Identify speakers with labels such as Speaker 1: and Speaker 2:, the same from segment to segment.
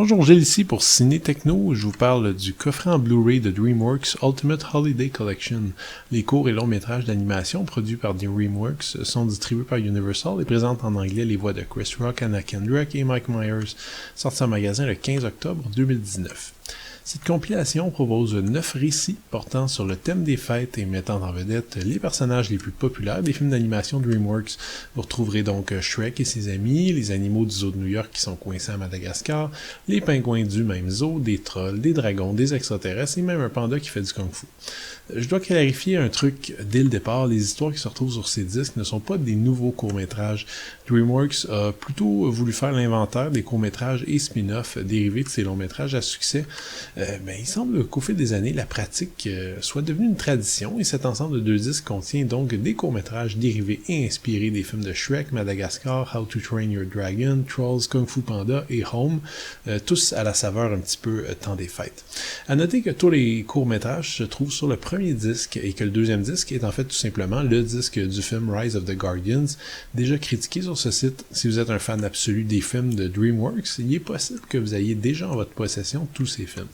Speaker 1: Bonjour, Gilles ici pour Ciné Techno. Je vous parle du coffret en Blu-ray de DreamWorks Ultimate Holiday Collection. Les courts et longs métrages d'animation produits par DreamWorks sont distribués par Universal et présentent en anglais les voix de Chris Rock, Anna Kendrick et Mike Myers, sortis en magasin le 15 octobre 2019. Cette compilation propose 9 récits portant sur le thème des fêtes et mettant en vedette les personnages les plus populaires des films d'animation DreamWorks. Vous retrouverez donc Shrek et ses amis, les animaux du zoo de New York qui sont coincés à Madagascar, les pingouins du même zoo, des trolls, des dragons, des extraterrestres et même un panda qui fait du kung-fu. Je dois clarifier un truc dès le départ, les histoires qui se retrouvent sur ces disques ne sont pas des nouveaux courts-métrages. DreamWorks a plutôt voulu faire l'inventaire des courts-métrages et spin-offs dérivés de ces longs-métrages à succès. Il semble qu'au fil des années, la pratique soit devenue une tradition et cet ensemble de 2 disques contient donc des courts-métrages dérivés et inspirés des films de Shrek, Madagascar, How to Train Your Dragon, Trolls, Kung Fu Panda et Home, tous à la saveur un petit peu temps des fêtes. À noter que tous les courts-métrages se trouvent sur le premier disque et que le deuxième disque est en fait tout simplement le disque du film Rise of the Guardians, déjà critiqué sur ce site. Si vous êtes un fan absolu des films de DreamWorks, il est possible que vous ayez déjà en votre possession tous ces films.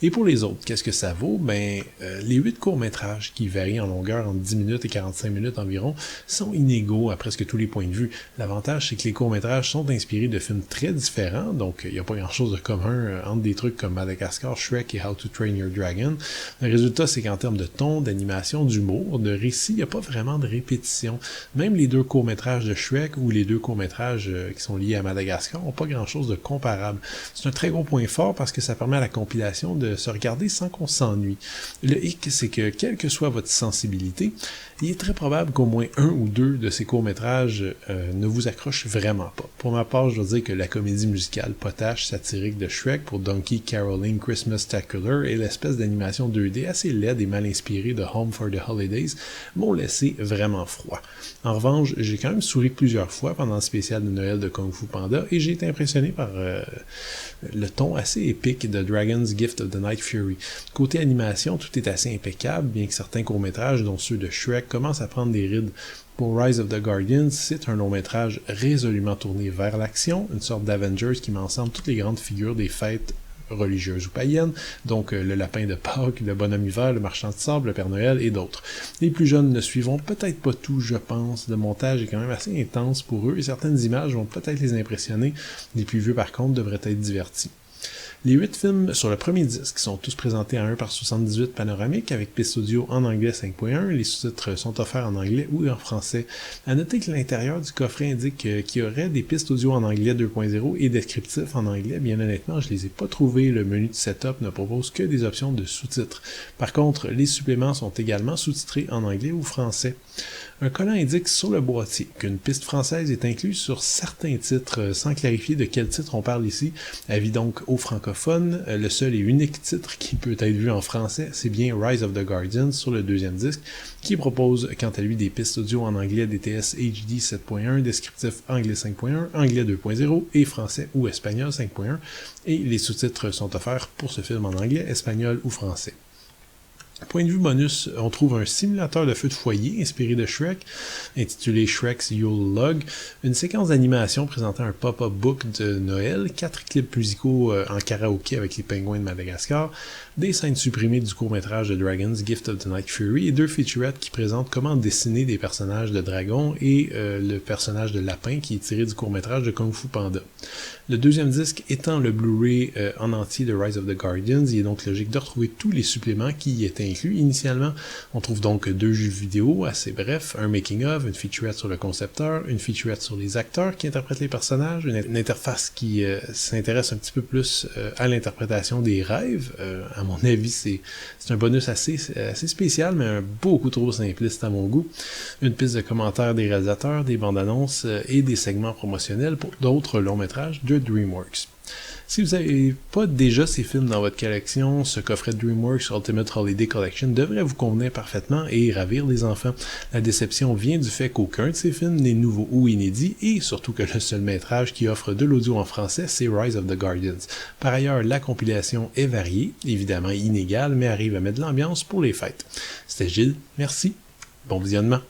Speaker 1: Et pour les autres, qu'est-ce que ça vaut? Les 8 courts-métrages qui varient en longueur entre 10 minutes et 45 minutes environ sont inégaux à presque tous les points de vue. L'avantage, c'est que les courts-métrages sont inspirés de films très différents, donc il n'y a pas grand-chose de commun entre des trucs comme Madagascar, Shrek et How to Train Your Dragon. Le résultat, c'est qu'en termes de ton, d'animation, d'humour, de récit, il n'y a pas vraiment de répétition. Même les 2 courts-métrages de Shrek ou les 2 courts-métrages qui sont liés à Madagascar n'ont pas grand-chose de comparable. C'est un très gros point fort parce que ça permet à la compilation de se regarder sans qu'on s'ennuie. Le hic, c'est que quelle que soit votre sensibilité, il est très probable qu'au moins 1 ou 2 de ces courts-métrages ne vous accrochent vraiment pas. Pour ma part, je dois dire que la comédie musicale potache satirique de Shrek pour Donkey Caroling Christmas-tacular et l'espèce d'animation 2D assez laide et mal inspirée de Home for the Holidays m'ont laissé vraiment froid. En revanche, j'ai quand même souri plusieurs fois pendant le spécial de Noël de Kung Fu Panda et j'ai été impressionné par le ton assez épique de Dragon's Gift of the Night Fury. Côté animation, tout est assez impeccable, bien que certains courts-métrages, dont ceux de Shrek, commencent à prendre des rides. Pour Rise of the Guardians, c'est un long-métrage résolument tourné vers l'action, une sorte d'Avengers qui met ensemble toutes les grandes figures des fêtes religieuses ou païennes, donc le lapin de Pâques, le bonhomme hiver, le marchand de sable, le Père Noël et d'autres. Les plus jeunes ne suivront peut-être pas tout, je pense. Le montage est quand même assez intense pour eux et certaines images vont peut-être les impressionner. Les plus vieux, par contre, devraient être divertis. Les 8 films sur le premier disque sont tous présentés à 1:78 panoramique avec piste audio en anglais 5.1. Les sous-titres sont offerts en anglais ou en français. À noter que l'intérieur du coffret indique qu'il y aurait des pistes audio en anglais 2.0 et descriptifs en anglais. Bien honnêtement, je les ai pas trouvés. Le menu de setup ne propose que des options de sous-titres. Par contre, les suppléments sont également sous-titrés en anglais ou français. Un collant indique sur le boîtier qu'une piste française est incluse sur certains titres, sans clarifier de quel titre on parle ici. Avis donc aux francophones, le seul et unique titre qui peut être vu en français, c'est bien Rise of the Guardians sur le deuxième disque, qui propose quant à lui des pistes audio en anglais DTS HD 7.1, descriptif anglais 5.1, anglais 2.0 et français ou espagnol 5.1, et les sous-titres sont offerts pour ce film en anglais, espagnol ou français. Point de vue bonus, on trouve un simulateur de feu de foyer inspiré de Shrek, intitulé Shrek's Yule Log, une séquence d'animation présentant un pop-up book de Noël, 4 clips musicaux en karaoké avec les pingouins de Madagascar, des scènes supprimées du court-métrage de Dragon's Gift of the Night Fury et 2 featurettes qui présentent comment dessiner des personnages de dragons et le personnage de lapin qui est tiré du court-métrage de Kung Fu Panda. Le deuxième disque étant le Blu-ray en entier de Rise of the Guardians, il est donc logique de retrouver tous les suppléments qui y étaient inclus initialement. On trouve donc 2 jeux vidéo assez brefs, un making-of, une featurette sur le concepteur, une featurette sur les acteurs qui interprètent les personnages, une interface qui s'intéresse un petit peu plus à l'interprétation des rêves. À mon avis, c'est un bonus assez spécial, mais beaucoup trop simpliste à mon goût. Une piste de commentaires des réalisateurs, des bandes annonces et des segments promotionnels pour d'autres longs métrages de DreamWorks. Si vous n'avez pas déjà ces films dans votre collection, ce coffret DreamWorks Ultimate Holiday Collection devrait vous convenir parfaitement et ravir les enfants. La déception vient du fait qu'aucun de ces films n'est nouveau ou inédit, et surtout que le seul métrage qui offre de l'audio en français, c'est Rise of the Guardians. Par ailleurs, la compilation est variée, évidemment inégale, mais arrive à mettre de l'ambiance pour les fêtes. C'était Gilles, merci, bon visionnement.